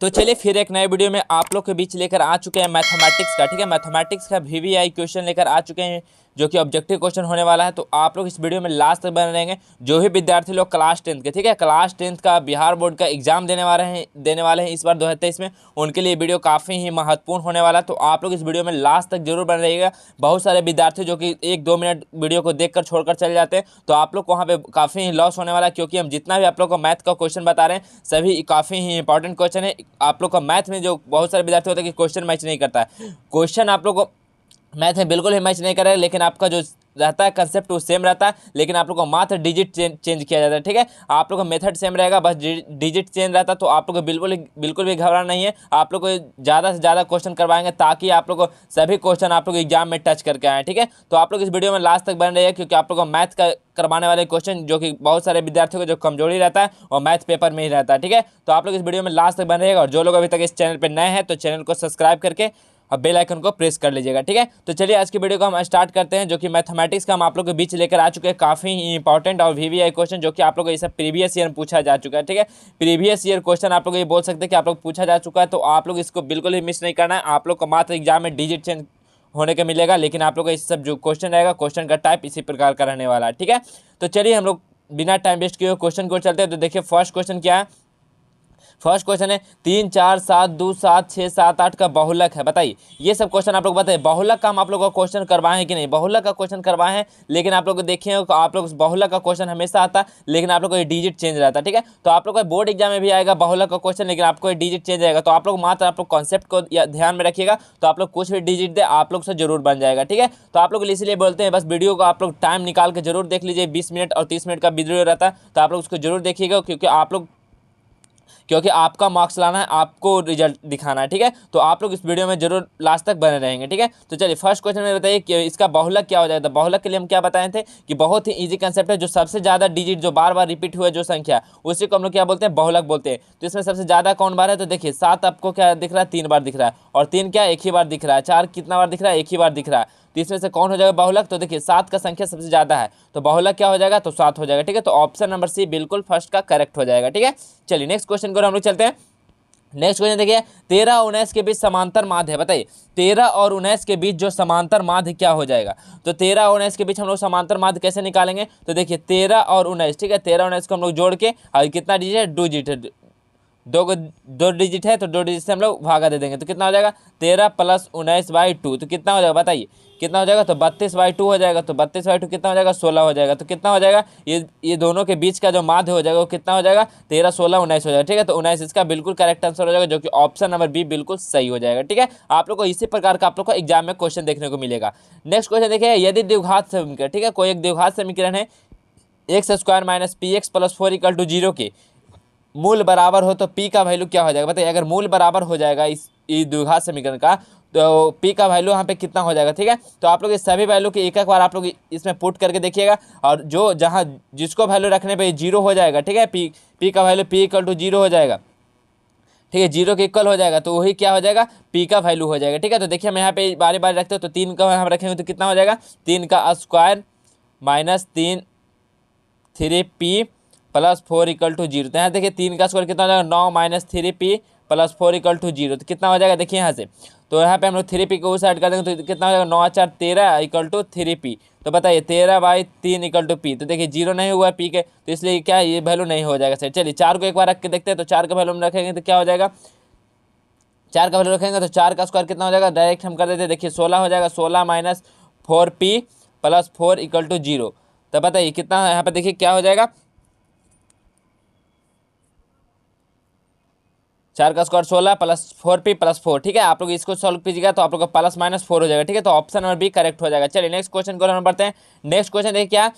तो चलिए फिर एक नए वीडियो में आप लोग के बीच लेकर आ चुके हैं मैथमेटिक्स का। ठीक है, मैथमेटिक्स का वीवीआई क्वेश्चन लेकर आ चुके हैं जो कि ऑब्जेक्टिव क्वेश्चन होने वाला है। तो आप लोग इस वीडियो में लास्ट तक बने रहेंगे। जो भी विद्यार्थी लोग क्लास 10 के, ठीक है, क्लास 10 का बिहार बोर्ड का एग्जाम देने वाले हैं इस बार 2023 में, उनके लिए वीडियो काफ़ी ही महत्वपूर्ण होने वाला है। तो आप लोग इस वीडियो में लास्ट तक जरूर बने रहिएगा। बहुत सारे विद्यार्थी जो कि 1-2 मिनट वीडियो को देखकर छोड़कर चले जाते हैं, तो आप लोग को वहाँ पे काफ़ी ही लॉस होने वाला है, क्योंकि हम जितना भी आप लोग को मैथ का क्वेश्चन बता रहे हैं सभी काफ़ी ही इंपॉर्टेंट क्वेश्चन है। आप लोग का मैथ में जो बहुत सारे विद्यार्थी होते हैं कि क्वेश्चन मैच नहीं करता है, क्वेश्चन आप लोग को मैथ में बिल्कुल ही मैच नहीं कर रहा है, लेकिन आपका जो रहता है कंसेप्ट वो सेम रहता है, लेकिन आप लोग को मात्र डिजिट चेंज किया जाता है। ठीक है, आप लोग का मेथड सेम रहेगा, बस डिजिट चेंज रहता है। तो आप लोग को बिल्कुल भी घबराना नहीं है। आप लोग को ज़्यादा से ज़्यादा क्वेश्चन करवाएंगे ताकि आप लोग को सभी क्वेश्चन आप लोग एग्जाम में टच करके आए। ठीक है, तो आप लोग इस वीडियो में लास्ट तक बन रहे हैं, क्योंकि आप लोग को मैथ का करवाने वाले क्वेश्चन जो कि बहुत सारे विद्यार्थियों को जो कमजोरी रहता है और मैथ पेपर में ही रहता है। ठीक है, तो आप लोग इस वीडियो में लास्ट तक बन रहेगा। और जो लोग अभी तक इस चैनल पर नए हैं तो चैनल को सब्सक्राइब करके अब बेल आइकन को प्रेस कर लीजिएगा। ठीक है, तो चलिए आज की वीडियो को हम स्टार्ट करते हैं, जो कि मैथमेटिक्स का हम आप लोग के बीच लेकर आ चुके हैं काफ़ी इंपॉर्टेंट और वीवीआई क्वेश्चन, जो कि आप लोग को ये सब प्रीवियस ईयर में पूछा जा चुका है। ठीक है, प्रीवियस ईयर क्वेश्चन आप लोग ये बोल सकते हैं कि आप लोग पूछा जा चुका है, तो आप लोग इसको बिल्कुल ही मिस नहीं करना है। आप लोग को मात्र एग्जाम में डिजिट चेंज होने का मिलेगा, लेकिन आप लोग का इस सब जो क्वेश्चन रहेगा, क्वेश्चन का टाइप इसी प्रकार का रहने वाला है। ठीक है, तो चलिए हम लोग बिना टाइम वेस्ट किए क्वेश्चन को चलते हैं। तो देखिए फर्स्ट क्वेश्चन क्या है। फर्स्ट क्वेश्चन है 3, 4, 7, 2, 7, 6, 7, 8 का बहुलक है। बताइए, ये सब क्वेश्चन आप लोग बताइए, बहुलक का हम आप लोग का क्वेश्चन करवाए हैं कि नहीं। बहुलक का क्वेश्चन करवाए हैं, लेकिन आप लोग देखिए आप लोग बहुलक का क्वेश्चन हमेशा आता है, लेकिन आप लोग को ये डिजिट चेंज रहता है। ठीक है, तो आप लोग का बोर्ड एग्जाम में भी आएगा बहुलक का क्वेश्चन, लेकिन आपको ये डिजिट चेंज आएगा। तो आप लोग मात्र आप लोग कॉन्सेप्ट को ध्यान में रखिएगा, तो आप लोग कुछ भी डिजिट दे आप लोग से जरूर बन जाएगा। ठीक है, तो आप लोग इसलिए बोलते हैं बस वीडियो को आप लोग टाइम निकाल के जरूर देख लीजिए। 20 मिनट और 30 मिनट का वीडियो रहता है, तो आप लोग उसको जरूर देखिएगा, क्योंकि आपका मार्क्स लाना है, आपको रिजल्ट दिखाना है। ठीक है, तो आप लोग इस वीडियो में जरूर लास्ट तक बने रहेंगे। ठीक है, तो चलिए फर्स्ट क्वेश्चन में बताइए कि इसका बहुलक क्या हो जाएगा। बहुलक के लिए हम क्या बताए थे कि बहुत ही इजी कंसेप्ट है। जो सबसे ज़्यादा डिजिट जो बार बार रिपीट हुआ जो संख्या, उसी को हम लोग क्या बोलते हैं, बहुलक बोलते हैं। तो इसमें सबसे ज़्यादा कौन बार है, तो देखिए 7 आपको क्या दिख रहा है, 3 बार दिख रहा है, और 3 क्या एक ही बार दिख रहा है, 4 कितना बार दिख रहा है, एक ही बार दिख रहा है। तो इसमें से कौन हो जाएगा बहुलक, तो देखिए 7 का संख्या सबसे ज़्यादा है, तो बहुलक क्या हो जाएगा, तो 7 हो जाएगा। ठीक है, तो ऑप्शन नंबर सी बिल्कुल फर्स्ट का करेक्ट हो जाएगा। ठीक है, चलिए नेक्स्ट क्वेश्चन को हम लोग चलते हैं। नेक्स्ट क्वेश्चन देखिए 13 और 19 के बीच समांतर माध्य है। बताइए 13 और 19 के बीच जो समांतर माध्य क्या हो जाएगा। तो 13 और 19 के बीच हम लोग समांतर माध्य कैसे निकालेंगे, तो देखिए 13 और 19, ठीक है, 13 और 19 को हम लोग जोड़ के, और कितना डिजिट है, 2 डिजिट है, दो डिजिट है, तो 2 डिजिट से हम लोग भागा दे देंगे, तो कितना हो जाएगा 13 + 19/2, तो कितना हो जाएगा बताइए, कितना हो जाएगा, तो 32/2 हो जाएगा। तो 32/2 कितना हो जाएगा, 16 हो जाएगा। तो कितना हो जाएगा, ये दोनों के बीच का जो माध्य हो जाएगा वो कितना हो जाएगा, 13, 16, 19 हो जाएगा। ठीक है, तो 19 इसका बिल्कुल करेक्ट आंसर हो जाएगा, जो कि ऑप्शन नंबर बी बिल्कुल सही हो जाएगा। ठीक है, आप लोग को इसी प्रकार का आप लोग को एग्जाम में क्वेश्चन देखने को मिलेगा। नेक्स्ट क्वेश्चन देखिए, यदि द्विघात समीकरण, ठीक है, कोई एक द्विघात समीकरण है x² - px + 4 = 0 के मूल बराबर हो, तो p का वैल्यू क्या हो जाएगा। बताइए अगर मूल बराबर हो जाएगा इस द्विघात समीकरण का, तो p का वैल्यू यहाँ पे कितना हो जाएगा। ठीक है, तो आप लोग इस सभी वैल्यू के एक बार आप लोग इसमें पुट करके देखिएगा, और जो जहाँ जिसको वैल्यू रखने पे 0 हो जाएगा, ठीक है, p का वैल्यू p = 0 हो जाएगा। ठीक है, 0 के इक्वल हो जाएगा, तो वही क्या हो जाएगा, p का वैल्यू हो जाएगा। ठीक है, तो देखिए हम यहाँ पे बारी बारी रखते हो, तो 3 का हम रखेंगे तो कितना हो जाएगा, 3 का स्क्वायर - 3p + 4 = 0। तो यहाँ देखिए 3 का स्क्वायर कितना हो जाएगा, 9 - 3p + 4 = 0। तो कितना हो जाएगा देखिए यहाँ से, तो यहाँ पे हम लोग 3p को उस साइड कर देंगे, तो कितना हो जाएगा, 9 × 4 = 13 = 3p। तो बताइए 13/3 = p, तो देखिए 0 नहीं हुआ p के, तो इसलिए क्या ये वैल्यू नहीं हो जाएगा सर। चलिए 4 को एक बार रख के देखते हैं, तो 4 का वैल्यू हम रखेंगे तो क्या हो जाएगा, 4 का वैल्यू रखेंगे तो 4 का स्क्वायर कितना हो जाएगा, डायरेक्ट हम कर देते हैं, देखिए 16 हो जाएगा, 16 - 4p + 4 = 0। तो बताइए कितना, यहाँ पर देखिए क्या हो जाएगा, 4 का स्क्वायर 16 + 4p + 4। ठीक है, आप लोग इसको सॉल्व कीजिएगा तो आप लोग का +-4 हो जाएगा। ठीक है, तो ऑप्शन नंबर बी करेक्ट हो जाएगा। चलिए नेक्स्ट क्वेश्चन को हम बढ़ते हैं। नेक्स्ट क्वेश्चन देखिए क्या,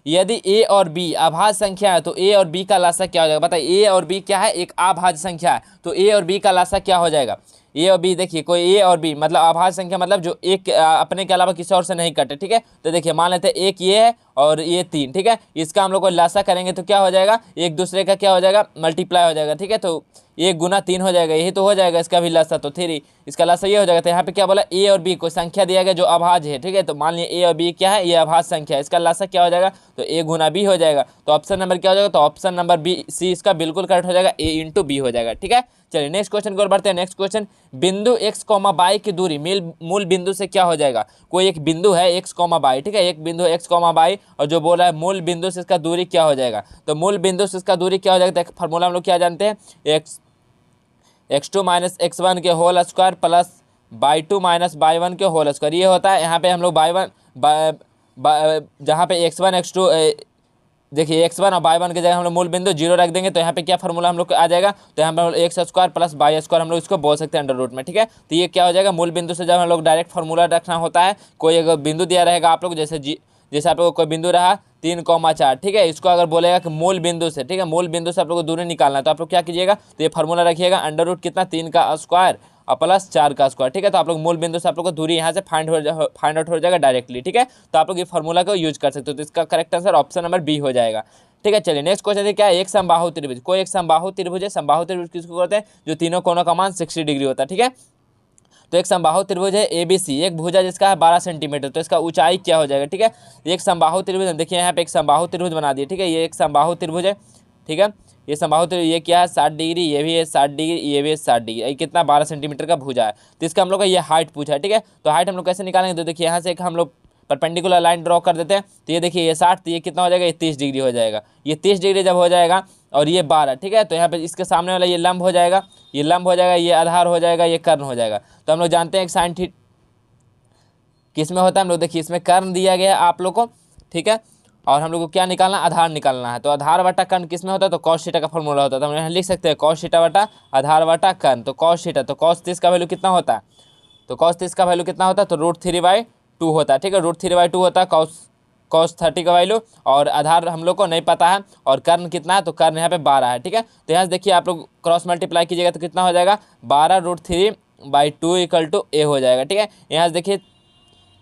यदि a और b अभाज्य संख्या है, तो a और b का लसाअ क्या हो जाएगा। बताइए a और b क्या है, एक अभाज्य संख्या है, तो a और b का लसाअ क्या हो जाएगा। ए और बी देखिए, कोई ए और बी मतलब अभाज्य संख्या, मतलब जो एक अपने के अलावा किसी और से नहीं कटे। ठीक है, तो देखिए मान लेते हैं एक ये है और ये 3, ठीक है, इसका हम लोग को लसा करेंगे तो क्या हो जाएगा, एक दूसरे का क्या हो जाएगा, मल्टीप्लाई हो जाएगा। ठीक है, तो 1 × 3 हो जाएगा, यही तो हो जाएगा इसका भी लसा, तो 3 इसका लसा ये हो जाएगा। तो यहाँ पे क्या बोला, ए और बी कोई संख्या दिया गया जो अभाज्य है। ठीक है, तो मान लिया ए और बी क्या है, ये अभाज्य संख्या है, इसका लसा क्या हो जाएगा, तो ए गुना बी हो जाएगा। तो ऑप्शन नंबर क्या हो जाएगा, तो ऑप्शन नंबर बी सी इसका बिल्कुल करेक्ट हो जाएगा, ए इंटू बी हो जाएगा। ठीक है, चलिए नेक्स्ट क्वेश्चन की ओर बढ़ते हैं। नेक्स्ट क्वेश्चन, बिंदु एक्स कॉमा बाई की दूरी मूल बिंदु से क्या हो जाएगा। कोई एक बिंदु है एक्स कॉमा बाई, ठीक है, एक बिंदु एक्स कॉमा बाई, और जो बोला है मूल बिंदु से इसका दूरी क्या हो जाएगा। तो मूल बिंदु से इसका दूरी क्या हो जाएगा, तो फॉर्मूला हम लोग क्या जानते हैं, x2 माइनस x1 के whole square plus y2 minus y1 के होल स्क्वायर। ये होता है यहाँ पे हम लोग जहाँ पे x1 x2 देखिए x1 और y1 की जगह हम लोग मूल बिंदु 0 रख देंगे, तो यहाँ पे क्या फॉर्मूला हम लोग आ जाएगा, तो यहाँ पे x square plus y square हम लोग इसको बोल सकते हैं अंडर रूट में। ठीक है, तो ये क्या हो जाएगा, मूल बिंदु से जब हम लोग डायरेक्ट फॉर्मूला रखना होता है, कोई अगर बिंदु दिया रहेगा आप लोग, जैसे आप लोग को कोई बिंदु रहा 3,4, ठीक है, इसको अगर बोलेगा कि मूल बिंदु से, ठीक है, मूल बिंदु से आप लोग को दूरी निकालना है, तो आप लोग क्या कीजिएगा, तो ये फॉर्मूला रखिएगा अंडर रूट कितना 3 का स्क्वायर और प्लस 4 का स्क्वायर। ठीक है, तो आप लोग मूल बिंदु से आप लोग को दूरी यहाँ से फाइंड आउट हो जाएगा डायरेक्टली। ठीक है, तो आप लोग ये फॉर्मूला को यूज कर सकते हो। तो इसका correct answer option number B हो जाएगा। ठीक है, चलिए नेक्स्ट क्वेश्चन है क्या, एक समबाहु त्रिभुज। कोई एक समबाहु त्रिभुज है, समबाहु त्रिभुज किसको कहते हैं, जो तीनों कोनों का मान 60 डिग्री होता है। ठीक है, तो एक समबाहु त्रिभुज है ABC, एक भुजा जिसका है 12 सेंटीमीटर, तो इसका ऊंचाई क्या हो जाएगा। ठीक है, एक समबाहु त्रिभुज, देखिए यहाँ पे एक समबाहु त्रिभुज बना दिए। ठीक है, ये एक समबाहु त्रिभुज है। ठीक है, ये समबाहु त्रिभुज, ये क्या है 60 डिग्री, ये भी है 60 डिग्री, ये भी है 60 डिग्री, ये कितना 12 सेंटीमीटर का भुजा है। तो इसका हम लोग का ये हाइट पूछा है। ठीक है, तो हाइट हम लोग कैसे निकालेंगे, तो देखिए यहाँ से एक हम लोग परपेंडिकुलर लाइन ड्रॉ कर देते हैं, तो ये देखिए ये 60, तो ये कितना हो जाएगा, ये 30 डिग्री हो जाएगा। ये 30 डिग्री जब हो जाएगा और ये 12, ठीक है, तो यहाँ पे इसके सामने वाला ये लंब हो जाएगा, ये लंब हो जाएगा, ये आधार हो जाएगा, ये कर्ण हो जाएगा। तो हम लोग जानते हैं कि साइन थीटा किस में होता है, हम लोग देखिए इसमें कर्ण दिया गया है आप लोग को। ठीक है, और हम लोग को क्या निकालना, आधार निकालना है। तो आधार बटा कर्ण किस में होता है, तो कॉस थीटा का फॉर्मूला होता है। तो हम यहाँ लिख सकते हैं कॉस थीटा बटा आधार बटा कर्ण। तो कॉस थीटा, तो कॉस 30 का वैल्यू कितना होता है, तो कॉस 30 का वैल्यू कितना होता है, तो √3/2 होता है। ठीक है, √3/2 होता है कॉस 30 का वैल्यू, और आधार हम लोग को नहीं पता है, और कर्ण कितना है, तो कर्ण यहाँ पे 12 है। ठीक है, तो यहाँ से देखिए आप लोग क्रॉस मल्टीप्लाई कीजिएगा तो कितना हो जाएगा, 12√3/2 = a हो जाएगा। ठीक है, यहाँ से देखिए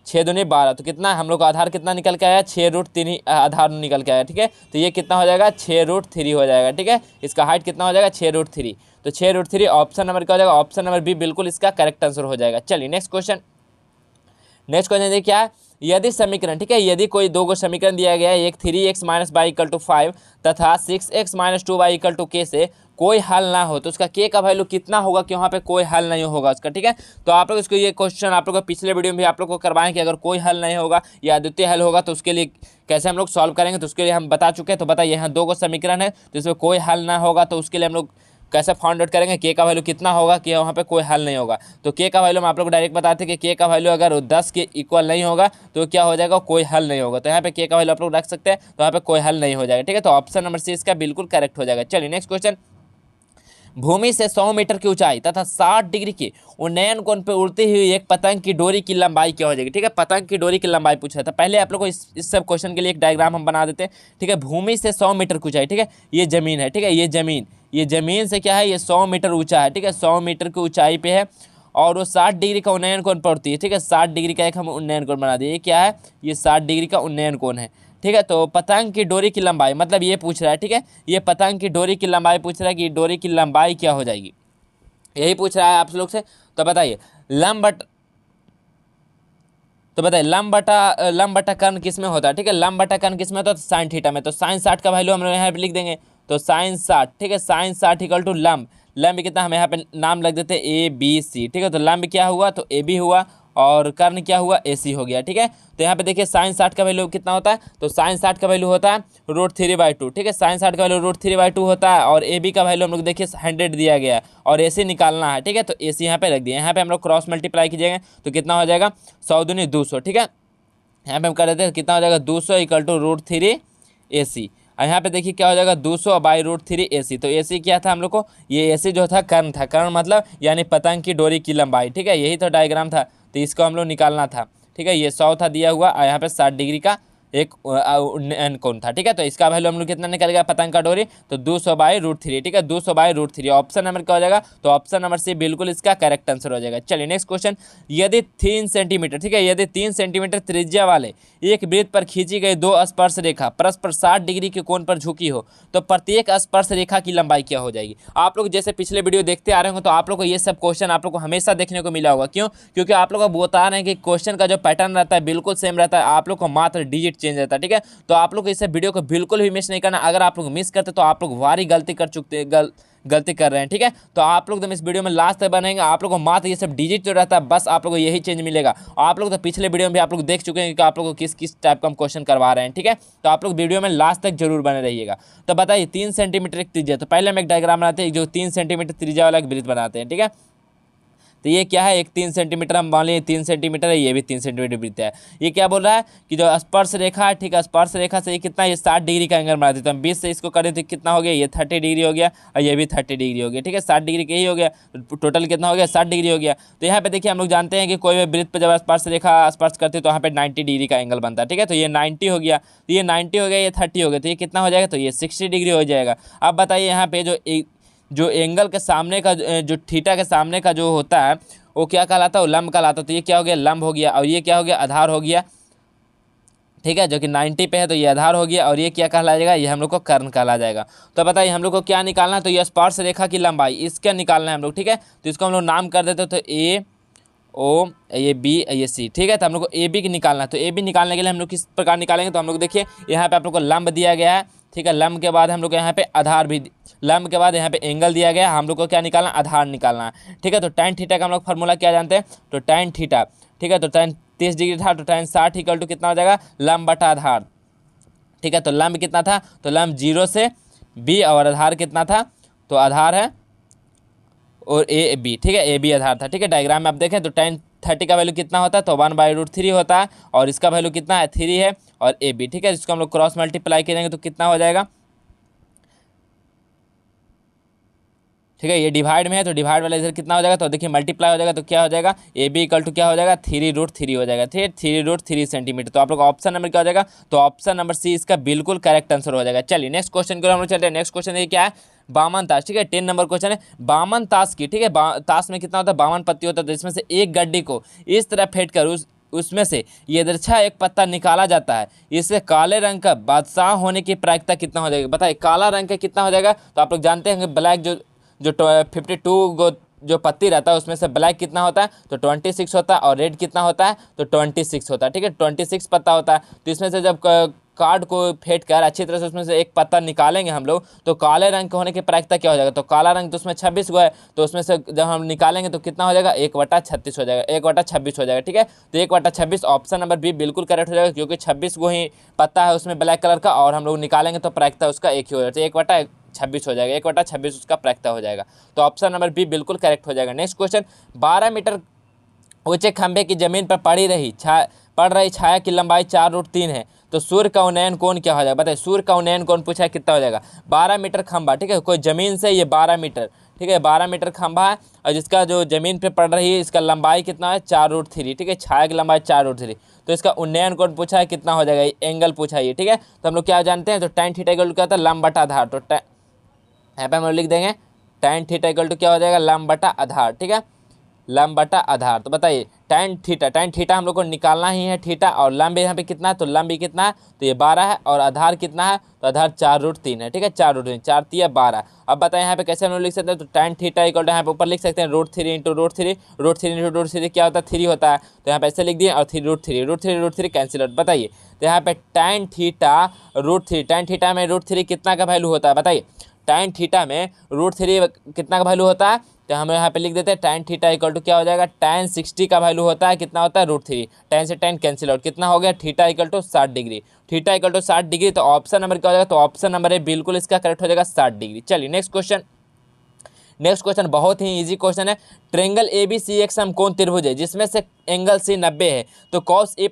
6 दूनी 12, तो कितना हम लोग का आधार कितना निकल के आया, 6√3 आधार निकल के आया। ठीक है, तो ये कितना हो जाएगा, 6√3 हो जाएगा। ठीक है, इसका हाइट कितना हो जाएगा, 6√3, तो 6√3 ऑप्शन नंबर क्या हो जाएगा, ऑप्शन नंबर बी बिल्कुल इसका करेक्ट आंसर हो जाएगा। चलिए नेक्स्ट क्वेश्चन देखिए क्या है, यदि समीकरण, ठीक है, यदि कोई दो समीकरण दिया गया है, एक 3x - y = 5 तथा 6x - 2y = k से कोई हल ना हो, तो उसका k का वैल्यू कितना होगा, कि वहाँ पे कोई हल नहीं होगा उसका। ठीक है, तो आप लोग इसको, ये क्वेश्चन आप लोग को पिछले वीडियो में भी आप लोग को करवाएं कि अगर कोई हल नहीं होगा या अद्वितीय हल होगा तो उसके लिए कैसे हम लोग सॉल्व करेंगे, तो उसके लिए हम बता चुके हैं। तो बताइए, यहाँ 2 समीकरण है, तो इसमें कोई हल ना होगा, तो उसके लिए हम लोग कैसे फाइंड आउट करेंगे, के का वैल्यू कितना होगा कि वहाँ पे कोई हल नहीं होगा। तो के का वैल्यू हम आप लोग डायरेक्ट बताते हैं कि के का वैल्यू अगर 10 के इक्वल नहीं होगा तो क्या हो जाएगा, कोई हल नहीं होगा। तो यहाँ पे के का वैल्यू आप लोग रख सकते हैं, तो यहाँ पे कोई हल नहीं हो जाएगा। ठीक है, तो ऑप्शन नंबर सी इसका बिल्कुल करेक्ट हो जाएगा। चलिए नेक्स्ट क्वेश्चन, भूमि से 100 मीटर की ऊंचाई तथा 60 डिग्री के उन्नयन कोण पर उड़ती हुई एक पतंग की डोरी की लंबाई क्या हो जाएगी। ठीक है, पतंग की डोरी की लंबाई पूछा था। पहले आप लोग को इस सब क्वेश्चन के लिए एक डायग्राम हम बना देते हैं। ठीक है, भूमि से 100 मीटर की ऊंचाई, ठीक है, ये जमीन है। ठीक है, ये जमीन से क्या है, ये 100 मीटर ऊंचा है। ठीक है, 100 मीटर की ऊंचाई पे है, और वो 60 डिग्री का उन्नयन कोण पड़ती है। ठीक है, 60 डिग्री का एक हम उन्नयन कोण बना दिए। ये क्या है, ये 60 डिग्री का उन्नयन कोण है। ठीक है, तो पतंग की डोरी की लंबाई, मतलब ये पूछ रहा है। ठीक है, ये पतंग की डोरी की लंबाई पूछ रहा है कि डोरी की लंबाई क्या हो जाएगी, यही पूछ रहा है आप लोग से। तो बताइए लंब बटा कर्ण किस में होता है। ठीक है, लंब बटा कर्ण किस में होता है, तो साइन थीटा में। तो साइन 60 का वैल्यू हम लोग यहाँ पे लिख देंगे, तो साइन 60, ठीक है, साइन 60 = लंब कितना, हम यहाँ पे नाम लग देते हैं ABC। ठीक है, तो लंब क्या हुआ, तो AB हुआ, और कर्ण क्या हुआ, AC हो गया। ठीक है, तो यहाँ पे देखिए साइन 60 का वैल्यू कितना होता है, तो साइन 60 का वैल्यू होता है √3/2। ठीक है, साइन 60 का वैल्यू √3/2 होता है, और AB का वैल्यू हम लोग देखिए 100 दिया गया है, और AC निकालना है। ठीक है, तो AC यहाँ पे रख दिया। यहाँ पे हम लोग क्रॉस मल्टीप्लाई कीजिएगा तो कितना हो जाएगा, 100 दूनी 200। ठीक है, यहाँ पे हम कर देते हैं, कितना हो जाएगा, 200 = √3AC। और यहाँ पे देखिए क्या हो जाएगा, 200/√3AC। तो AC क्या था हम लोग को, ये AC जो था कर्ण था, कर्ण मतलब यानी पतंग की डोरी की लंबाई। ठीक है, यही तो डायग्राम था, तो इसको हम लोग निकालना था। ठीक है, ये 100 था दिया हुआ, और यहाँ पे 60 डिग्री का एक उन्नयन कोण था। ठीक है, तो इसका वैल्यू हम लोग कितना निकल गया, पतंग का डोरी, तो 200/√3। ठीक है, 200/√3 ऑप्शन नंबर क्या हो जाएगा, तो ऑप्शन नंबर सी बिल्कुल इसका करेक्ट आंसर हो जाएगा। चलिए नेक्स्ट क्वेश्चन, यदि 3 सेंटीमीटर, ठीक है, यदि 3 सेंटीमीटर त्रिज्या वाले एक वृत्त पर खींची गई 2 स्पर्श रेखा परस्पर 60 डिग्री के कोण पर झुकी हो, तो प्रत्येक स्पर्श रेखा की लंबाई क्या हो जाएगी। आप लोग जैसे पिछले वीडियो देखते आ रहे होंगे, तो आप लोग को ये सब क्वेश्चन आप लोग को हमेशा देखने को मिला होगा। क्यों, क्योंकि आप लोग को बता रहे हैं कि क्वेश्चन का जो पैटर्न रहता है बिल्कुल सेम रहता है, आप लोग को मात्र डिजिट चेंज रहता है। ठीक है, तो आप लोग इस वीडियो को बिल्कुल भी मिस नहीं करना। अगर आप लोग मिस करते तो आप लोग भारी गलती कर चुके गलती कर रहे हैं। ठीक है, तो आप लोग इस वीडियो में लास्ट तक बनेंगे। आप लोग को मात्र ये सब डिजिट जो रहता है बस आप लोग को यही चेंज मिलेगा। आप लोग तो पिछले वीडियो में भी आप लोग देख चुके हैं कि आप लोग को किस किस टाइप का हम क्वेश्चन करवा रहे हैं। ठीक है, तो आप लोग वीडियो में लास्ट तक जरूर बने रहिएगा। तो बताइए 3 सेंटीमीटर एक त्रिज्या, तो पहले हम एक डायग्राम बनाते हैं जो 3 सेंटीमीटर त्रिज्या वाला एक वृत्त बनाते हैं। ठीक है, तो ये क्या है, एक 3 सेंटीमीटर हम मान लीजिए 3 सेंटीमीटर है, ये भी 3 सेंटीमीटर वृत्त है। ये क्या बोल रहा है कि जो स्पर्श रेखा है, ठीक है, स्पर्श रेखा से ये कितना, ये 60 डिग्री का एंगल बनाते, तो हम 20 से इसको करें तो कितना हो गया, ये 30 डिग्री हो गया और ये भी 30 डिग्री हो गया। ठीक है, 60 डिग्री का ही हो गया, तो टोटल कितना हो गया, 60 डिग्री हो गया। तो यहाँ पे देखिए हम लोग जानते हैं कि कोई भी वृत्त पर जब स्पर्श रेखा स्पर्श करते हैं तो यहाँ पे 90 डिग्री का एंगल बनता है। ठीक है, तो ये 90 हो गया, तो ये 90 हो गया, ये 30 हो गया, तो ये कितना हो जाएगा, तो ये 60 डिग्री हो जाएगा। अब बताइए यहाँ पे जो एंगल के सामने का जो थीटा के सामने का जो होता है वो क्या कहलाता है, वो लंब कहलाता है। तो ये क्या हो गया, लंब हो गया, और ये क्या हो गया, आधार हो गया। ठीक है, जो कि 90 पे है तो ये आधार हो गया, और ये क्या कहला जाएगा, ये हम लोग को कर्ण कहला जाएगा। तो बताइए हम लोग को क्या निकालना है, तो ये स्पर्श रेखा की लंबाई इसका निकालना है हम लोग। ठीक है, तो इसको हम लोग नाम कर देते तो ए ओ, ये बी, ये सी। ठीक है, तो हम लोग को ए बी की निकालना है। तो ए बी निकालने के लिए हम लोग किस प्रकार निकालेंगे, तो हम लोग देखिए यहाँ पे आप लोग को लंब दिया गया है। ठीक है, लंब के बाद हम लोग को यहाँ पे आधार भी, लंब के बाद यहाँ पे एंगल दिया गया है, हम लोग को क्या निकालना, आधार निकालना है। ठीक है, तो tan थीटा का हम लोग फार्मूला क्या जानते हैं, तो tan थीटा, ठीक है, तो tan 30 डिग्री था, तो tan 60 इक्वल टू कितना हो जाएगा, लंब बटा आधार। ठीक है, तो लंब कितना था, तो लंब 0 से b, और आधार कितना था, तो आधार है और ए बी। ठीक है, ए बी आधार था। ठीक है, डायग्राम में आप देखें तो tan 30 का वैल्यू कितना होता है, तो 1/√3 होता है, और इसका वैल्यू कितना है, 3 है, और ए बी। ठीक है, इसको हम लोग क्रॉस मल्टीप्लाई करेंगे तो कितना हो जाएगा, ठीक है, ये डिवाइड में है तो डिवाइड वाला इधर कितना हो जाएगा, तो देखिए मल्टीप्लाई हो जाएगा, तो क्या हो जाएगा, ए बी इक्वल टू क्या हो जाएगा, 3√3 हो जाएगा। ठीक है, 3√3 सेंटीमीटर। तो आप लोग ऑप्शन नंबर क्या हो जाएगा, तो ऑप्शन नंबर सी इसका बिल्कुल करेक्ट आंसर हो जाएगा। चलिए नेक्स्ट क्वेश्चन को हम लोग चलते हैं। नेक्स्ट क्वेश्चन ये क्या है, बामन ताश। ठीक है, 10 नंबर क्वेश्चन है बामन ताश की। ठीक है, ताश में कितना होता है, 52 पत्ती होता है, तो इसमें से एक गड्डी को इस तरह फेंट कर उसमें से ये दरछा एक पत्ता निकाला जाता है, इससे काले रंग का बादशाह होने की प्रायिकता कितना हो जाएगा। बताइए काला रंग का कितना हो जाएगा, तो आप लोग जानते हैं कि ब्लैक जो 52 जो पत्ती रहता है उसमें से ब्लैक कितना होता है, तो 26 होता है, और रेड कितना होता है, तो 26 होता है। ठीक है, 26 पत्ता होता है। तो इसमें से जब कार्ड को फेंट कर अच्छी तरह से उसमें से एक पत्ता निकालेंगे हम लोग, तो काले रंग के होने की प्रायिकता क्या हो जाएगा, तो काला रंग तो उसमें 26 गो है, तो उसमें से जब हम निकालेंगे तो कितना हो जाएगा, 1/36 हो जाएगा, 1/26 हो जाएगा। ठीक है, तो 1/26 ऑप्शन नंबर बी बिल्कुल करेक्ट हो जाएगा, क्योंकि 26 गो ही पत्ता है उसमें ब्लैक कलर का, और हम लोग निकालेंगे तो प्रायिकता उसका एक ही हो जाएगा, तो 1/26 हो जाएगा, 1/26 उसका प्रायिकता हो जाएगा। तो ऑप्शन नंबर बी बिल्कुल करेक्ट हो जाएगा। नेक्स्ट क्वेश्चन, 12 मीटर ऊंचे खंभे की जमीन पर पड़ रही छाया की लंबाई 4√3 है, तो सूर्य का उन्नयन कोण क्या हो जाएगा। बताइए सूर्य का उन्नयन कोण पूछा है, कितना हो जाएगा, 12 मीटर खंभा। ठीक है, कोई जमीन से ये 12 मीटर, ठीक है, 12 मीटर खंभा है, और जिसका जो जमीन पे पड़ रही है इसका लंबाई कितना है, 4√3। ठीक है, छाया की लंबाई 4√3, तो इसका उन्नयन कोण पूछा है, कितना हो जाएगा, एंगल पूछा है। ठीक है, तो हम लोग क्या जानते हैं, तो tan थीटा इक्वल टू क्या होता है, लंब बटा आधार। तो यहाँ पे हम लोग लिख देंगे tan थीटा इक्वल टू क्या हो जाएगा, लंब बटा आधार। ठीक है, लंब बटा आधार। तो बताइए tan थीटा हम लोग को निकालना ही है, थीटा, और लंब यहाँ पे कितना है, तो लंब भी कितना है, तो ये 12 है, और आधार कितना है, तो आधार 4√3 है। ठीक है, 4√3, 4 3 12। अब बताएं यहाँ पे कैसे हम लोग लिख सकते हैं, तो tan थीटा इक्वल टू यहाँ पे ऊपर लिख सकते हैं √3 इंटू √3, √3 इंटू √3 क्या होता है, 3 होता है, तो यहाँ पे ऐसे लिख दिए, और √3 कैंसिल आउट। बताइए तो यहाँ पे tan थीटा में √3 कितना का वैल्यू होता है, बताइए tan थीटा में √3 कितना का वैल्यू होता है, तो हम यहाँ पे लिख देते हैं tan थीटा इक्वल टू क्या हो जाएगा, tan 60 का वैल्यू होता है, कितना होता है, √3, tan से tan कैंसिल आउट, कितना हो गया, theta equal to 60 degree, theta equal to 60 degree. तो ऑप्शन नंबर क्या हो जाएगा, तो ऑप्शन नंबर है बिल्कुल इसका करेक्ट हो जाएगा 60 डिग्री। चलिए नेक्स्ट क्वेश्चन बहुत ही इजी क्वेश्चन है। ट्रेंगल ए बी सी एक समकोण त्रिभुज है जिसमें से एंगल सी 90 है, तो cos a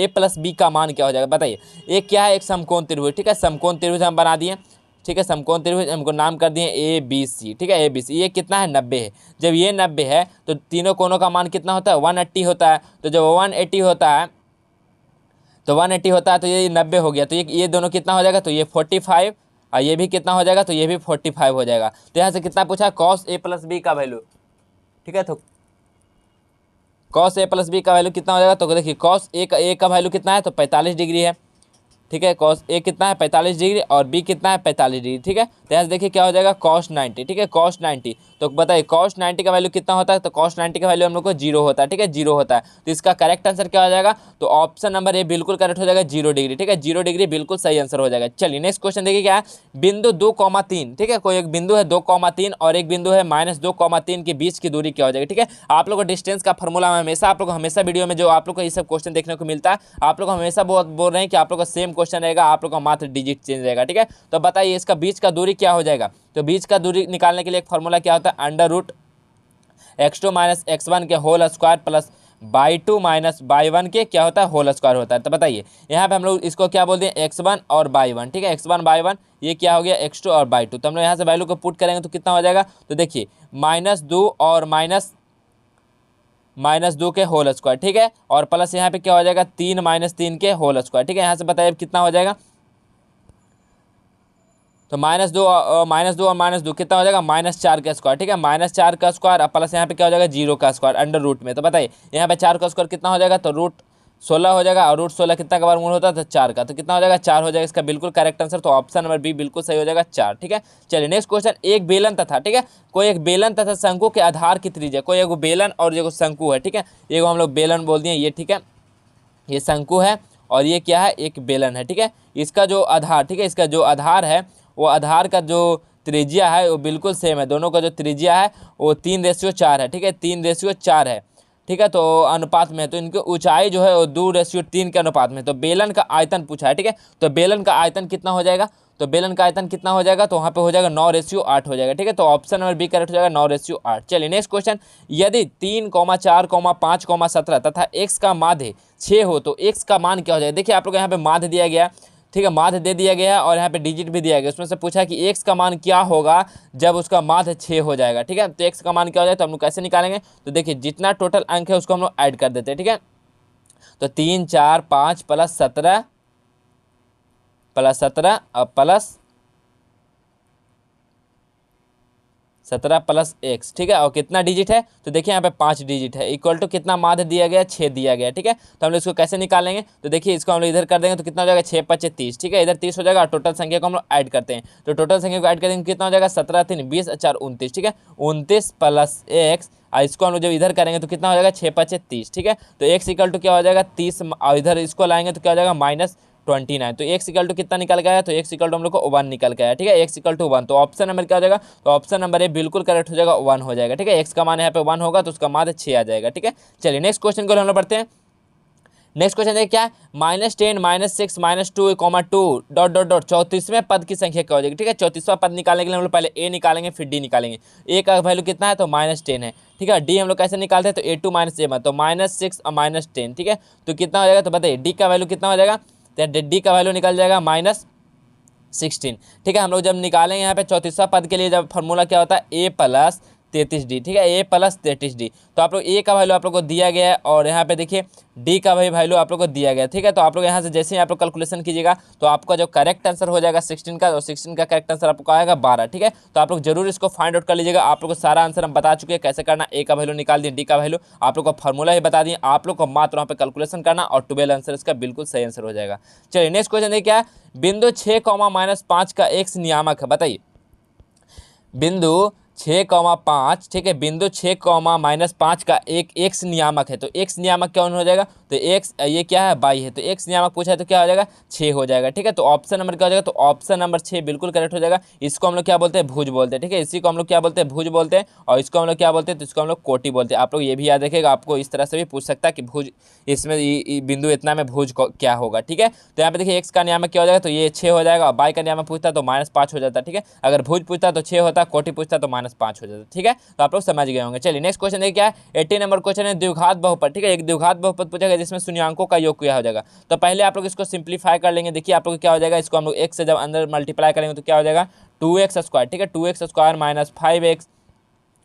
प्लस बी का मान क्या हो जाएगा। बताइए ये क्या है, एक समकोण त्रिभुज। ठीक है, समकोण त्रिभुज हम बना दिए। ठीक है, समकोण त्रिभुज हमको नाम कर दिए ए बी सी। ठीक है, ए बी सी, ये कितना है, 90 है। जब ये 90 है तो तीनों कोनों का मान कितना होता है, 180 होता है। तो जब 180 होता है तो ये 90 हो गया, तो ये दोनों कितना हो जाएगा, तो ये 45, और ये भी कितना हो जाएगा, तो ये भी 45 हो जाएगा। तो यहाँ से कितना पूछा, cos a प्लस बी का वैल्यू। ठीक है, तो cos a प्लस बी का वैल्यू कितना हो जाएगा, तो देखिए cos a का वैल्यू कितना है, तो 45 डिग्री है। ठीक है। कॉस ए कितना है 45 डिग्री और बी कितना है 45 डिग्री, ठीक है। तो यहाँ से देखिए क्या हो जाएगा कॉस 90, ठीक है, कॉस 90। तो बताइए कॉस 90 का वैल्यू कितना होता है, तो कॉस 90 का वैल्यू हम लोग को 0 होता है, ठीक है, 0 होता है। तो इसका करेक्ट आंसर क्या हो जाएगा, तो ऑप्शन नंबर ए बिल्कुल करेक्ट हो जाएगा 0 डिग्री, ठीक है, 0 डिग्री बिल्कुल सही आंसर हो जाएगा। चलिए नेक्स्ट क्वेश्चन देखिए क्या है, बिंदु 2,3, ठीक है, कोई एक बिंदु है 2,3 और एक बिंदु है -2,3 के बीच की दूरी क्या हो जाएगी, ठीक है। आप लोग को डिस्टेंस का फॉर्मूला मैं हमेशा आप लोग हमेशा वीडियो में जो आप लोग को ये सब क्वेश्चन देखने को मिलता है, आप लोग हमेशा बहुत बोल रहे हैं कि आप लोग का सेम क्वेश्चन रहेगा, आप लोग का मात्र डिजिट चेंज रहेगा, ठीक है। तो बताइए इसका बीच का दूरी क्या हो जाएगा, तो बीच का दूरी निकालने के लिए एक फॉर्मूला क्या होता है, √x2 - x1 के whole square plus y2 - y1 के क्या होता है होल स्क्वायर होता है। तो बताइए यहाँ पे हम लोग इसको क्या बोलते हैं x1 और y1, ठीक है, x1 y1 ये क्या हो गया x2 और y2। तो हम लोग यहाँ से वैल्यू को पुट करेंगे तो कितना हो जाएगा, तो देखिए -2 और -2 के होल स्क्वायर, ठीक है, और प्लस यहाँ पे क्या हो जाएगा 3 - 3 के होल स्क्वायर, ठीक है। यहाँ से बताइए कितना हो जाएगा, तो -2 और -2 कितना हो जाएगा -4 का स्क्वायर, ठीक है, -4 का स्क्वायर और प्लस यहाँ पे क्या हो जाएगा 0 का स्क्वायर अंडर रूट में। तो बताइए यहाँ पे 4 का स्क्वायर कितना हो जाएगा, तो √16 हो जाएगा और √16 कितना का वर्गमूल होता है, तो 4 का, तो कितना हो जाएगा 4 हो जाएगा। इसका बिल्कुल करेक्ट आंसर तो ऑप्शन नंबर बी बिल्कुल सही हो जाएगा 4, ठीक है। चलिए नेक्स्ट क्वेश्चन, एक बेलन तथा, ठीक है, कोई एक बेलन तथा शंकु के आधार की त्रिज्या, कोई एक बेलन और जो शंकु है, ठीक है, ये हम लोग बेलन बोल दिए ये, ठीक है, ये शंकु है और ये क्या है एक बेलन है, ठीक है। इसका जो आधार, ठीक है, इसका जो आधार है वो आधार का जो त्रिज्या है वो बिल्कुल सेम है, दोनों का जो त्रिज्या है वो 3:4 है, ठीक है, 3:4 है, ठीक है, तो अनुपात में है। तो इनकी ऊंचाई जो है वो 2:3 के अनुपात में। तो बेलन का आयतन पूछा है, ठीक है, तो बेलन का आयतन कितना हो जाएगा, तो बेलन का आयतन कितना हो जाएगा, तो वहाँ पे हो जाएगा 9:8 हो जाएगा, ठीक है। तो ऑप्शन नंबर बी करेक्ट हो जाएगा 9:8। चलिए नेक्स्ट क्वेश्चन, यदि 3, 4, 5, 17 तथा x का माध्य 6 हो तो x का मान क्या हो जाएगा। देखिए आप लोग यहाँ पे माध्य दिया गया, ठीक है, माध्य दे दिया गया है और यहाँ पे डिजिट भी दिया गया, उसमें से पूछा कि x का मान क्या होगा जब उसका माध्य 6 हो जाएगा, ठीक है। तो x का मान क्या हो जाएगा, तो हम लोग कैसे निकालेंगे, तो देखिए जितना टोटल अंक है उसको हम लोग ऐड कर देते हैं, ठीक है। तो 3, 4, 5 प्लस 17 और प्लस 17 प्लस x, ठीक है, और कितना डिजिट है, तो देखिए यहाँ पे 5 डिजिट है, इक्वल टू कितना माध्य दिया गया 6 दिया गया, ठीक है। तो हम लोग इसको कैसे निकालेंगे, तो देखिए इसको हम लोग इधर कर देंगे तो कितना हो जाएगा 6 × 5 = 30, ठीक है, इधर 30 हो जाएगा और टोटल संख्या को हम लोग ऐड करते हैं। तो टोटल संख्या को ऐड करेंगे कितना हो जाएगा 17 × 3 = 20 और 4 = 29, ठीक है, 29 प्लस x और इसको हम लोग जब इधर करेंगे तो कितना हो जाएगा 6 × 5 = 30, ठीक है। तो x इक्वल टू क्या हो जाएगा 30 और इधर इसको लाएंगे तो क्या हो जाएगा -29। तो x इक्वल टू कितना निकल गया है, तो x इक्वल टू हम लोग को 1 निकल गया है, ठीक है, x इक्वल टू 1। तो ऑप्शन नंबर क्या हो जाएगा, तो ऑप्शन नंबर ए बिल्कुल करेक्ट हो जाएगा 1 हो जाएगा, ठीक है। x का मान यहाँ पे 1 होगा तो उसका मान 6 आ जाएगा, ठीक है। चलिए नेक्स्ट क्वेश्चन को हम लोग पढ़ते हैं। नेक्स्ट क्वेश्चन देखिए क्या है, -10 -6 -2 2 ... 34वें पद की संख्या क्या हो जाएगी, ठीक है। 34वां पद निकालने के लिए हम लोग पहले a निकालेंगे फिर d निकालेंगे। a का वैल्यू कितना है, तो -10 है, ठीक है। d हम लोग कैसे निकालते हैं, तो a2 - a1 तो -6 और -10, ठीक है। तो कितना हो जाएगा, तो बताइए d का वैल्यू कितना हो जाएगा, तो डी का वैल्यू निकल जाएगा -16, ठीक है। हम लोग जब निकालेंगे यहाँ पे 34वां पद के लिए जब फॉर्मूला क्या होता है a + 33d, ठीक है, a + 33d। तो आप लोग a का वैल्यू आप लोग को दिया गया है और यहाँ पे देखिए d का भी वैल्यू आप लोग को दिया गया है, ठीक है। तो आप लोग यहाँ से जैसे ही आप लोग कैलकुलेशन कीजिएगा तो आपका जो करेक्ट आंसर हो जाएगा 16 का, और 16 का करेक्ट आंसर आपको आएगा 12, ठीक है। तो आप लोग जरूर इसको फाइंड आउट कर लीजिएगा। आप लोग को सारा आंसर हम बता चुके हैं कैसे करना, a का वैल्यू निकाल दिए, d का वैल्यू आप लोग को फॉर्मूला ही बता दिए, आप लोग को मात्र वहाँ पे कैलकुलेशन करना और 12 आंसर इसका बिल्कुल सही आंसर हो जाएगा। चलिए नेक्स्ट क्वेश्चन देखिए क्या है, बिंदु 6, -5 का x नियामक है, बताइए बिंदु 6,5, ठीक है, बिंदु 6, -5 का एक x नियामक है। तो x नियामक क्या हो जाएगा, तो x ये क्या है y है, तो x नियामक पूछा है तो क्या हो जाएगा 6 हो जाएगा, ठीक है। तो ऑप्शन नंबर क्या हो जाएगा, तो ऑप्शन नंबर 6 बिल्कुल करेक्ट हो जाएगा। इसको हम लोग क्या बोलते हैं, भुज बोलते हैं, ठीक है, इसी को हम लोग क्या बोलते हैं, भुज बोलते हैं, और इसको हम लोग क्या बोलते हैं, तो इसको हम लोग कोटि बोलते हैं। आप लोग ये भी याद रखिएगा, आपको इस तरह से भी पूछ सकता है कि भुज इसमें बिंदु इतना में भुज क्या होगा, ठीक है। तो यहाँ पे देखिए x का नियामक क्या हो जाएगा, तो ये 6 हो जाएगा, और y का नियामक पूछता तो -5 हो जाता, ठीक है। अगर भुज पूछता तो 6 होता, कोटि पूछता तो -5 हो जाता, ठीक है। तो आप लोग समझ गए होंगे। चलिए नेक्स्ट क्वेश्चन देखिए क्या है, 80 नंबर क्वेश्चन है द्विघात बहुपद, ठीक है, एक द्विघात बहुपद पूछा गया जिसमें शून्यांकों का योग क्या हो जाएगा। तो पहले आप लोग इसको सिंप्लीफाई कर लेंगे। देखिए आप लोग क्या हो जाएगा, इसको हम लोग x से जब अंदर मल्टीप्लाई करेंगे तो क्या हो जाएगा 2x², ठीक है, 2x² - 5x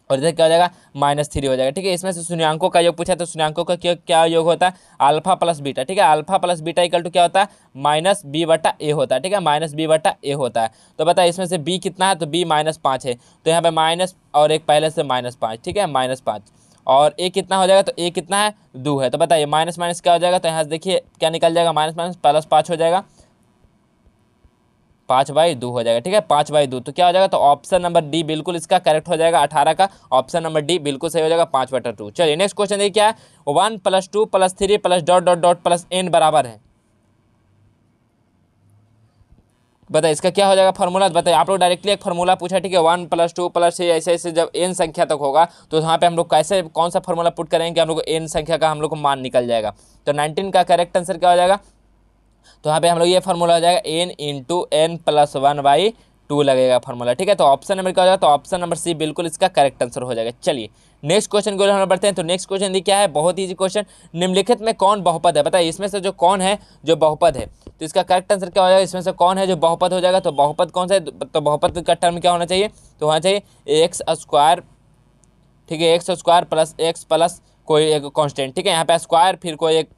और इधर क्या हो जाएगा -3 हो जाएगा, ठीक है। इसमें से शून्यांकों का योग पूछा तो शून्यांकों का क्या योग होता है, अल्फा प्लस बीटा, ठीक है, alpha plus beta equal to क्या होता है -b/a होता है, ठीक है, -b/a होता है। तो बताइए इसमें से b कितना है, तो b -5 है, तो यहाँ पे माइनस और एक पहले से -5, ठीक है, -5 और a कितना हो जाएगा, तो a कितना है 2 है। तो बताइए माइनस माइनस क्या हो जाएगा, तो यहाँ से देखिए क्या निकल जाएगा, माइनस +5 हो जाएगा, 5/2 हो जाएगा, ठीक है, 5/2। तो क्या हो जाएगा, तो ऑप्शन नंबर डी बिल्कुल इसका करेक्ट हो जाएगा, 18 का ऑप्शन नंबर डी बिल्कुल सही हो जाएगा, 5/2। चलिए नेक्स्ट क्वेश्चन देखिए क्या है, 1 + 2 + 3 + dot dot dot plus n बराबर है। बताइए इसका क्या हो जाएगा फॉर्मूला, बताइए। आप लोग डायरेक्टली एक फॉर्मूला पूछा, ठीक है, 1 + 2 + 3 ऐसे ऐसे जब n संख्या तक होगा तो यहाँ पे हम लोग कैसे कौन सा फॉर्मूला पुट करेंगे कि हम लोग को n संख्या का हम लोग को मान निकल जाएगा। तो 19 का करेक्ट आंसर क्या हो जाएगा, तो यहाँ पे हम लोग ये फॉर्मूला हो जाएगा n × n + 1/2 लगेगा फॉर्मूला, ठीक है। तो ऑप्शन नंबर क्या हो जाएगा, तो ऑप्शन नंबर सी बिल्कुल इसका करेक्ट आंसर हो जाएगा। चलिए नेक्स्ट क्वेश्चन को हम बढ़ते हैं। तो नेक्स्ट क्वेश्चन क्या है, बहुत ईजी क्वेश्चन, निम्नलिखित में कौन बहुपद है, बताइए इसमें से जो कौन है जो बहुपद है। तो इसका करेक्ट आंसर क्या हो जाएगा, इसमें से कौन है जो बहुपद हो जाएगा, तो बहुपद कौन सा है, तो बहुपद का टर्म क्या होना चाहिए, तो होना चाहिए x², ठीक है, x² + x प्लस कोई एक कांस्टेंट, ठीक है, यहाँ पे स्क्वायर फिर कोई एक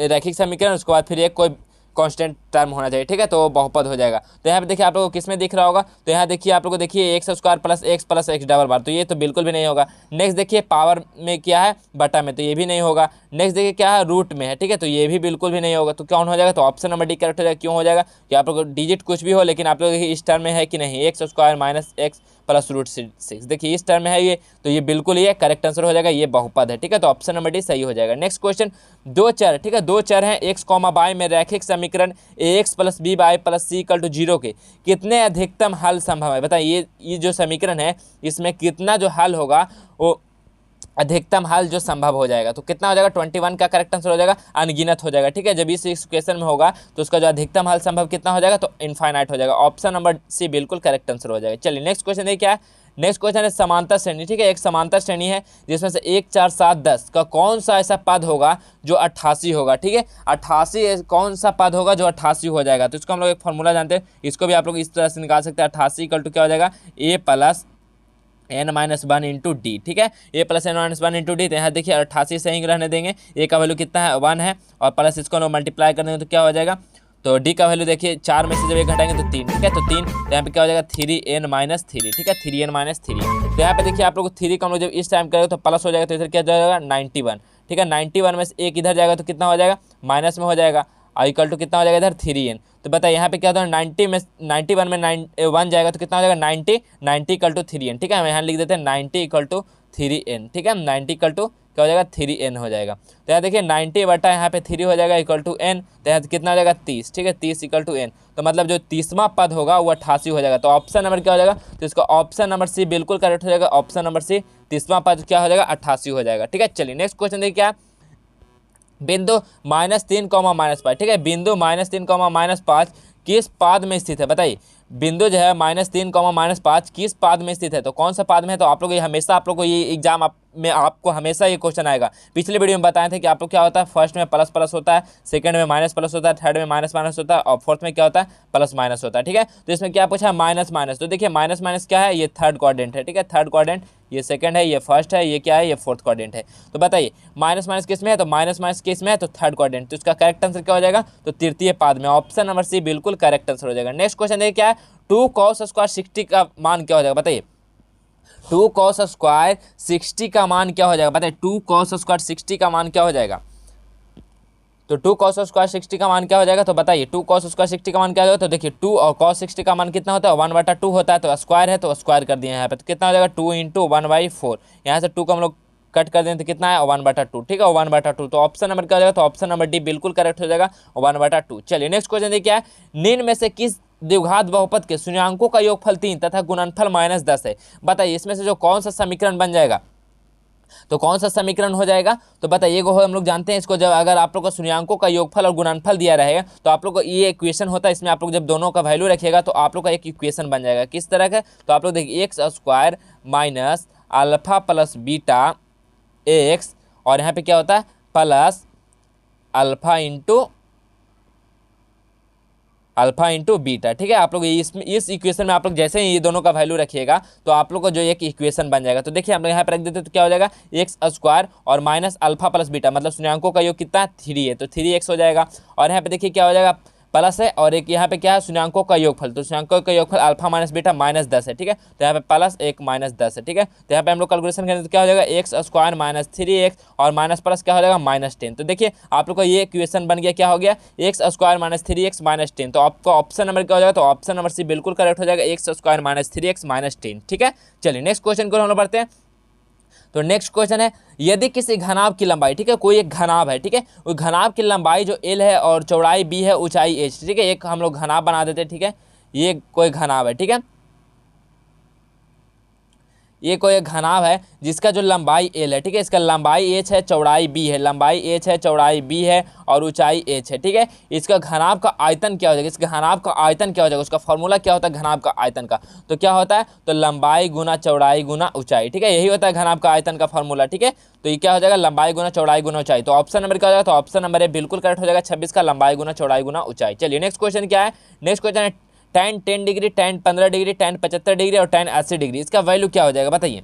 रैखिक समीकरण, उसके बाद फिर एक कोई कांस्टेंट टर्म होना चाहिए, ठीक है, तो बहुपद हो जाएगा। तो यहाँ पे देखिए आप लोगों को किस में दिख रहा होगा, तो यहाँ देखिए आप लोगों को देखिए x² + x plus x double बार, तो ये तो बिल्कुल भी नहीं होगा। नेक्स्ट देखिए पावर में क्या है, बटा में, तो ये भी नहीं होगा। नेक्स्ट देखिए क्या है, रूट में है, ठीक है, तो ये भी बिल्कुल भी नहीं होगा। तो कौन हो जाएगा, तो ऑप्शन नंबर डी करेक्ट हो जाएगा। क्यों हो जाएगा कि आप लोग डिजिट कुछ भी हो, लेकिन आप लोग देखिए इस टर्म में है कि नहीं, x² - x प्लस √6, देखिए इस टर्म में है ये, तो ये बिल्कुल ये करेक्ट आंसर हो जाएगा, ये बहुपद है, ठीक है, तो ऑप्शन नंबर डी सही हो जाएगा। नेक्स्ट क्वेश्चन, दो चर, ठीक है, दो चर हैं x, y में रैखिक समीकरण ax + by + c = 0 के कितने अधिकतम हल संभव है। बताइए ये जो समीकरण है इसमें कितना जो हल होगा वो अधिकतम हल जो संभव हो जाएगा, तो कितना हो जाएगा, 21 का करेक्ट आंसर हो जाएगा, अनगिनत हो जाएगा, ठीक है। जब इस इक्वेशन में होगा तो उसका जो अधिकतम हल संभव कितना हो जाएगा, तो इनफाइनाइट हो जाएगा। ऑप्शन नंबर सी बिल्कुल करेक्ट आंसर हो जाएगा। चलिए नेक्स्ट क्वेश्चन देखिए क्या है, नेक्स्ट क्वेश्चन है समांतर श्रेणी, ठीक है, एक समांतर श्रेणी है जिसमें से 1, 4, 7, 10 का कौन सा ऐसा पद होगा जो 88 होगा, ठीक है, 88 कौन सा पद होगा जो 88 हो जाएगा। तो इसको हम लोग एक फॉर्मूला जानते हैं, इसको भी आप लोग इस तरह से निकाल सकते हैं, 88 = क्या हो जाएगा, a + n - 1 × d, ठीक है, a + n - 1 × d। तो यहाँ देखिए 88 से ही रहने देंगे, a का वैल्यू कितना है, 1 है, और प्लस इसको लोग मल्टीप्लाई कर देंगे तो क्या हो जाएगा, तो d का वैल्यू देखिए 4 में से जब 1 घटाएंगे तो 3, ठीक है, तो 3, तो यहाँ पे क्या हो जाएगा 3n - 3, ठीक है, 3n - 3। तो यहाँ पे देखिए आप लोग 3 का हम लोग जब इस टाइम करेंगे तो प्लस हो जाएगा, तो इधर क्या हो जाएगा 91, ठीक है, 91 में से एक इधर जाएगा तो कितना हो जाएगा, माइनस में हो जाएगा, = कितना हो जाएगा इधर 3n। तो बताइए यहाँ पे क्या होता है, 91 में 1 जाएगा तो कितना हो जाएगा 90 = 3n, ठीक है, हम यहाँ लिख देते हैं 90 = 3n, ठीक है, 90 क्या हो जाएगा 3n हो जाएगा। तो यहाँ देखिए 90 बटा यहाँ पे 3 हो जाएगा =n, तो यहाँ कितना हो जाएगा 30, ठीक है, 30 = n। तो मतलब जो 30वां पद होगा वो 88 हो जाएगा। तो ऑप्शन नंबर क्या हो जाएगा, तो इसका ऑप्शन नंबर सी बिल्कुल करेक्ट हो जाएगा, ऑप्शन नंबर सी 30वां पद क्या हो जाएगा 88 हो जाएगा, ठीक है। चलिए नेक्स्ट क्वेश्चन देखिए क्या, बिंदु -3, -5, ठीक है, बिंदु -3, -5 किस पाद में स्थित है। बताइए बिंदु जो है -3, -5 किस पाद में स्थित है, तो कौन सा पाद में है। तो आप लोग ये हमेशा आप लोग को ये एग्जाम में आपको हमेशा ये क्वेश्चन आएगा। पिछले वीडियो में बताए थे कि आप लोग क्या होता है, फर्स्ट में प्लस प्लस होता है, सेकंड में माइनस प्लस होता है, थर्ड में माइनस माइनस होता है, और फोर्थ में क्या होता है प्लस माइनस होता है, ठीक है। तो इसमें क्या पूछा है, माइनस माइनस। तो देखिए माइनस माइनस क्या है, ये थर्ड क्वाड्रेंट है, ठीक है, थर्ड क्वाड्रेंट, ये सेकंड है, ये फर्स्ट है, ये क्या है, ये फोर्थ क्वाड्रेंट है। तो बताइए माइनस माइनस किस में है, तो माइनस माइनस किस में है, तो थर्ड क्वाड्रेंट। तो इसका करेक्ट आंसर क्या हो जाएगा, तो तृतीय पाद में, ऑप्शन नंबर सी बिल्कुल करेक्ट आंसर हो जाएगा। नेक्स्ट क्वेश्चन देखिए क्या है, 2 cos² 60 का मान क्या हो जाएगा। बताइए 2 cos² 60 का मान क्या हो जाएगा, बताइए 2 cos² 60 का मान क्या हो जाएगा। तो 2 cos² 60 का मान क्या हो जाएगा, तो बताइए 2 cos² 60 का मान क्या हो जाएगा। तो देखिए 2 और cos 60 का मान कितना होता है, 1/2 होता है, तो स्क्वायर है तो स्क्वायर कर दिए यहाँ पे, तो कितना हो जाएगा 2 × 1/4। यहाँ से 2 को हम लोग कट कर दें तो कितना है 1/2, ठीक है, 1/2। तो ऑप्शन नंबर क्या हो जाएगा, तो ऑप्शन नंबर डी बिल्कुल करेक्ट हो जाएगा, 1/2। चलिए नेक्स्ट क्वेश्चन देखिए क्या है, निम्न में से किस द्विघात बहुपद के शून्याङ्कों का योगफल 3 तथा गुणनफल -10 है। बताइए इसमें से जो कौन सा समीकरण बन जाएगा, तो कौन सा समीकरण हो जाएगा। तो बताइए हम लोग जानते हैं इसको, जब अगर आप लोग को शून्याङ्कों का योगफल और गुणनफल दिया रहेगा तो आप लोग को ये इक्वेशन होता है, इसमें आप लोग जब दोनों का वैल्यू रखिएगा तो आप लोग का एक इक्वेशन बन जाएगा, किस तरह का। तो आप लोग देखिए x² - अल्फा + बीटा x, और यहाँ पे क्या होता है प्लस अल्फा इंटू बीटा, ठीक है। आप लोग इस इक्वेशन में आप लोग जैसे ही ये दोनों का वैल्यू रखिएगा तो आप लोग को जो एक इक्वेशन बन जाएगा। तो देखिए हम लोग यहाँ पर रख देते तो क्या हो जाएगा, x² और माइनस अल्फा + बीटा, मतलब शून्याङ्कों का योग कितना 3 है, तो 3x हो जाएगा। और यहाँ पे देखिए क्या हो जाएगा प्लस है और एक यहाँ पे क्या है शून्यांकों का योगफल, तो शून्यांकों का योगफल अल्फा माइनस बीटा -10 है, ठीक है। तो यहाँ पे प्लस 1 -10 है, ठीक है। तो यहाँ पे हम लोग कैलकुलेशन करें तो क्या हो जाएगा एक्स स्क्वायर माइनस 3x और माइनस प्लस क्या हो जाएगा -10। तो देखिए आप लोग का ये क्वेश्चन बन गया, क्या हो गया एक्स स्क्वायर माइनस 3x -10। तो आपका ऑप्शन नंबर क्या हो जाएगा, तो ऑप्शन नंबर सी बिल्कुल करेक्ट हो जाएगा, एक्स स्क्वायर माइनस 3x -10, ठीक है। चलिए नेक्स्ट क्वेश्चन को हम लोग पढ़ते हैं। तो नेक्स्ट क्वेश्चन है, यदि किसी घनाभ की लंबाई, ठीक है, कोई एक घनाभ है, ठीक है, वो घनाभ की लंबाई जो l है और चौड़ाई b है, ऊंचाई h, ठीक है, एक हम लोग घनाभ बना देते हैं, ठीक है, ये कोई घनाभ है, ठीक है, ये कोई एक घनाभ है जिसका जो लंबाई l है, ठीक है, इसका लंबाई h है, चौड़ाई b है, लंबाई h है, चौड़ाई b है और ऊंचाई h है, ठीक है। इसका घनाभ का आयतन क्या हो जाएगा, इसका घनाभ का आयतन क्या हो जाएगा, उसका फॉर्मूला क्या होता है घनाभ का आयतन का, तो क्या होता है, तो लंबाई गुना चौड़ाई गुना ऊंचाई, ठीक है, यही होता है घनाभ का आयतन का फॉर्मूला, ठीक है। तो ये क्या हो जाएगा लंबाई गुना चौड़ाई गुना ऊंचाई। तो ऑप्शन नंबर क्या हो जाएगा, तो ऑप्शन नंबर ए बिल्कुल करेक्ट हो जाएगा 26 का, लंबाई गुना चौड़ाई गुना ऊंचाई। चलिए नेक्स्ट क्वेश्चन क्या है, नेक्स्ट क्वेश्चन है tan 10 degree, tan 15 degree, tan 75 degree और tan 80 डिग्री, इसका वैल्यू क्या हो जाएगा बताइए।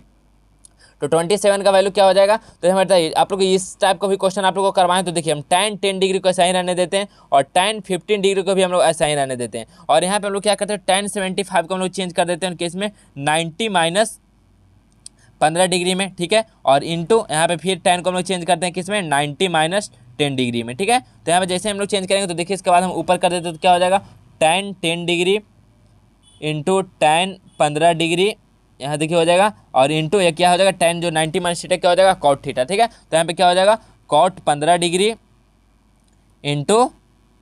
तो 27 का वैल्यू क्या हो जाएगा, तो हमें बताइए आप लोग इस टाइप का भी क्वेश्चन आप लोग को करवाएं तो देखिए हम tan 10 डिग्री को ऐसा ही रहने देते हैं और tan 15 डिग्री को भी हम लोग ऐसा ही रहने देते हैं, और यहाँ पे हम लोग क्या करते हैं tan 75 को हम लोग चेंज कर देते हैं उनके इसमें 90 माइनस 15 डिग्री में, ठीक है, और इंटू यहाँ पे फिर tan को हम लोग चेंज करते हैं किसमें 90 माइनस 10 डिग्री में, ठीक है। तो यहाँ पे जैसे हम लोग चेंज करेंगे तो देखिए इसके बाद हम ऊपर कर देते हैं तो क्या हो जाएगा tan 10 degree into tan 15 degree, यहाँ देखिए हो जाएगा, और इंटू ये क्या हो जाएगा tan जो 90 माइनस थीटा क्या हो जाएगा cot थीटा, ठीक है। तो यहाँ पे क्या हो जाएगा cot 15 degree into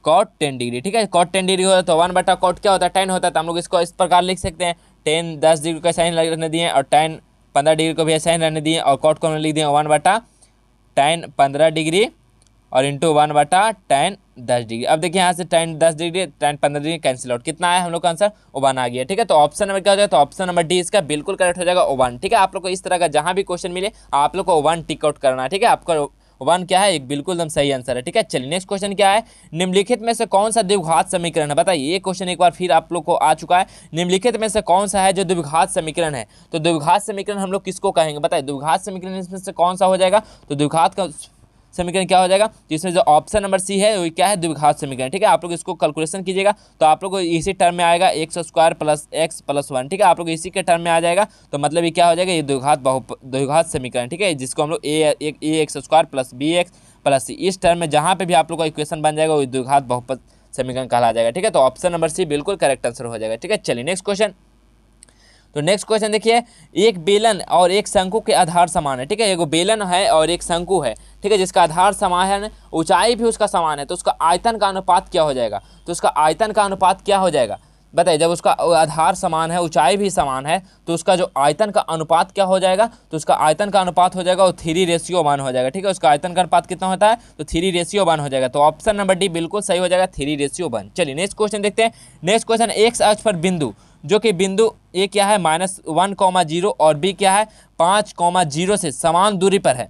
cot 10 degree, ठीक है। cot 10 डिग्री होता है तो 1/cot क्या होता है tan होता है, तो हम लोग इसको इस प्रकार लिख सकते हैं tan 10 डिग्री को ऐसा ही रहने दिए और tan 15 डिग्री को भी ऐसा ही रहने दिए और cot को हमने लिख दिया 1/tan 15 डिग्री और इंटू 1/tan 10 डिग्री। अब देखिए यहाँ से tan 10 degree tan 15 degree cancel out, कितना आया हम लोग का आंसर 1 आ गया, ठीक है। तो ऑप्शन नंबर क्या हो जाएगा, तो ऑप्शन नंबर डी इसका बिल्कुल करेक्ट हो जाएगा 1, ठीक है। आप लोग को इस तरह का जहाँ भी क्वेश्चन मिले आप लोग को 1 टिक आउट करना है, ठीक है, आपका 1 क्या है एक बिल्कुल एकदम सही आंसर है, ठीक है। चलिए नेक्स्ट क्वेश्चन क्या है, निम्नलिखित में से कौन सा द्विघात समीकरण है बताइए। ये क्वेश्चन एक बार फिर आप लोग को आ चुका है, निम्नलिखित में से कौन सा है जो द्विघात समीकरण है। तो द्विघात समीकरण हम लोग किसको कहेंगे बताइए, द्विघात समीकरण इसमें से कौन सा हो जाएगा, तो द्विघात का समीकरण क्या हो जाएगा, जिसमें जो ऑप्शन नंबर सी है वो क्या है द्विघात समीकरण, ठीक है। आप लोग इसको कैलकुलेशन कीजिएगा तो आप लोग को इसी टर्म में आएगा x square plus x plus 1, ठीक है, आप लोग इसी के टर्म में आ जाएगा, तो मतलब ये क्या हो जाएगा ये द्विघात समीकरण, ठीक है, जिसको हम लोग a x square plus b x plus c, इस टर्म में जहाँ पे भी आप लोग का इक्वेशन बन जाएगा वो द्विघात बहुपद समीकरण कहला जाएगा, ठीक है। तो ऑप्शन नंबर सी बिल्कुल करेक्ट आंसर हो जाएगा, ठीक है। चलिए नेक्स्ट क्वेश्चन। तो नेक्स्ट क्वेश्चन देखिए, एक बेलन और एक शंकु के आधार समान है, ठीक है, एक बेलन है और एक शंकु है, ठीक है, जिसका आधार समान है, ऊंचाई भी उसका समान है, तो उसका आयतन का अनुपात क्या हो जाएगा, तो उसका आयतन का अनुपात क्या हो जाएगा बताइए। जब उसका आधार समान है ऊंचाई भी समान है तो उसका जो आयतन का अनुपात क्या हो जाएगा, तो उसका आयतन का अनुपात हो जाएगा वो 3:1 हो जाएगा, ठीक है। उसका आयतन का अनुपात कितना होता है, तो 3:1 हो जाएगा, तो ऑप्शन नंबर डी बिल्कुल सही हो जाएगा 3:1। चलिए नेक्स्ट क्वेश्चन देखते हैं। नेक्स्ट क्वेश्चन, एक्स अक्ष पर बिंदु जो कि बिंदु ए क्या है -1,0 और बी क्या है 5,0 से समान दूरी पर है,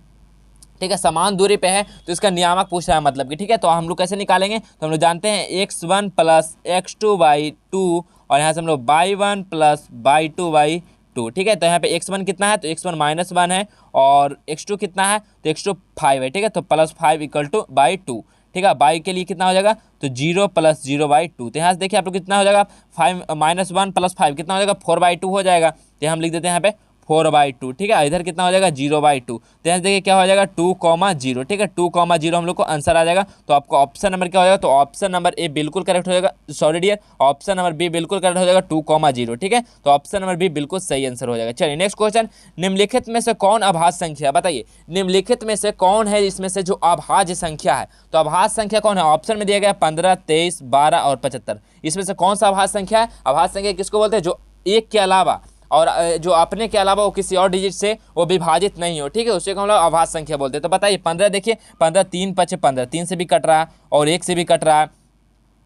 ठीक है, समान दूरी पे है, तो इसका नियामक पूछ रहा है मतलब कि, ठीक है। तो हम लोग कैसे निकालेंगे, तो हम लोग जानते हैं x1 प्लस x2/2 और यहाँ से हम लोग y1 प्लस y2/2, ठीक है। तो यहाँ पे x1 कितना है, तो x1 -1 है और x2 कितना है, तो x2 5 है, ठीक है, तो +5 = /2, ठीक है। बाई के लिए कितना हो जाएगा, तो 0 + 0/2, तो यहाँ से देखिए आप लोग कितना हो जाएगा 5 -1 + 5 कितना हो जाएगा 4/2 हो जाएगा, तो हम लिख देते हैं यहाँ पे 4/2, ठीक है। इधर कितना हो जाएगा 0/2, तो यहाँ से देखिए क्या हो जाएगा 2,0, ठीक है, 2,0 हम लोग को आंसर आ जाएगा। तो आपको ऑप्शन नंबर क्या हो जाएगा, तो ऑप्शन नंबर ए बिल्कुल करेक्ट हो जाएगा, sorry dear, option number B बिल्कुल करेक्ट हो जाएगा 2,0, ठीक है। तो ऑप्शन नंबर बी बिल्कुल सही आंसर हो जाएगा। चलिए नेक्स्ट क्वेश्चन, निम्नलिखित में से कौन अभाज्य संख्या है बताइए, निम्नलिखित में से कौन है इसमें से जो अभाज्य संख्या है, तो अभाज्य संख्या कौन है, ऑप्शन में दिया गया 15, 23, 12 और 75, इसमें से कौन सा अभाज्य संख्या है। अभाज्य संख्या किसको बोलते हैं, जो एक के अलावा और जो अपने के अलावा वो किसी और डिजिट से वो विभाजित नहीं हो, ठीक है, उसे हम लोग अभाज्य संख्या बोलते हैं। तो बताइए 15 देखिए 15 3 × 5 = 15, 3 से भी कट रहा है और 1 से भी कट रहा है,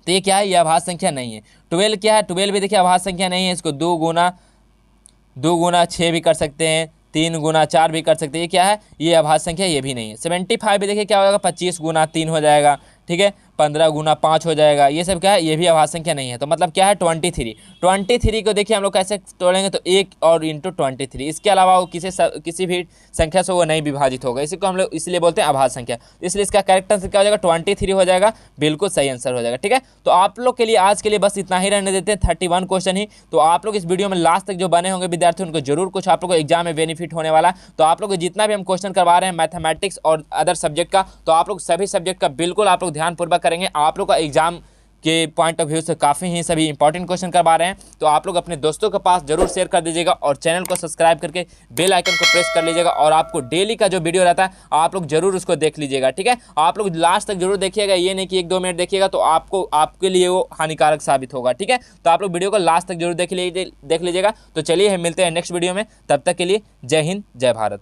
तो ये क्या है, ये अभाज्य संख्या नहीं है। 12 क्या है, 12 भी देखिए अभाज्य संख्या नहीं है, इसको 2 गुना 6 भी कर सकते हैं, 3 गुना 4 भी कर सकते हैं, ये क्या है, ये अभाज्य संख्या ये भी नहीं है। 75 भी देखिए क्या हो जाएगा 25 × 3 हो जाएगा, ठीक है, 15 गुना 5 हो जाएगा, ये सब क्या है, ये भी अभाज्य संख्या नहीं है। तो मतलब क्या है 23 को देखिए हम लोग कैसे तोड़ेंगे, तो 1 और इंटू 23, इसके अलावा वो किसी भी संख्या से वो नहीं विभाजित होगा, इसी को हम लोग इसलिए बोलते हैं अभाज्य संख्या। इसलिए इसका करेक्ट आंसर क्या हो जाएगा, 23 हो जाएगा, बिल्कुल सही आंसर हो जाएगा। ठीक है, तो आप लोग के लिए आज के लिए बस इतना ही रहने देते हैं, 31 क्वेश्चन ही। तो आप लोग इस वीडियो में लास्ट तक जो बने होंगे विद्यार्थी, उनको जरूर कुछ आप लोग को एग्जाम में बेनिफिट होने वाला है। तो आप लोग जितना भी हम क्वेश्चन करवा रहे हैं मैथमेटिक्स और अदर सब्जेक्ट का, तो आप लोग सभी सब्जेक्ट का बिल्कुल आप लोग ध्यानपूर्वक करेंगे। आप लोग का एग्जाम के पॉइंट ऑफ व्यू से काफ़ी ही सभी इंपॉर्टेंट क्वेश्चन करवा रहे हैं। तो आप लोग अपने दोस्तों के पास जरूर शेयर कर दीजिएगा और चैनल को सब्सक्राइब करके बेल आइकन को प्रेस कर लीजिएगा। और आपको डेली का जो वीडियो रहता है आप लोग जरूर उसको देख लीजिएगा। ठीक है, आप लोग लास्ट तक जरूर देखिएगा, ये नहीं कि 1-2 मिनट देखिएगा तो आपके लिए वो हानिकारक साबित होगा। ठीक है, तो आप लोग वीडियो को लास्ट तक जरूर देख लीजिएगा। तो चलिए हम मिलते हैं नेक्स्ट वीडियो में, तब तक के लिए जय हिंद, जय भारत।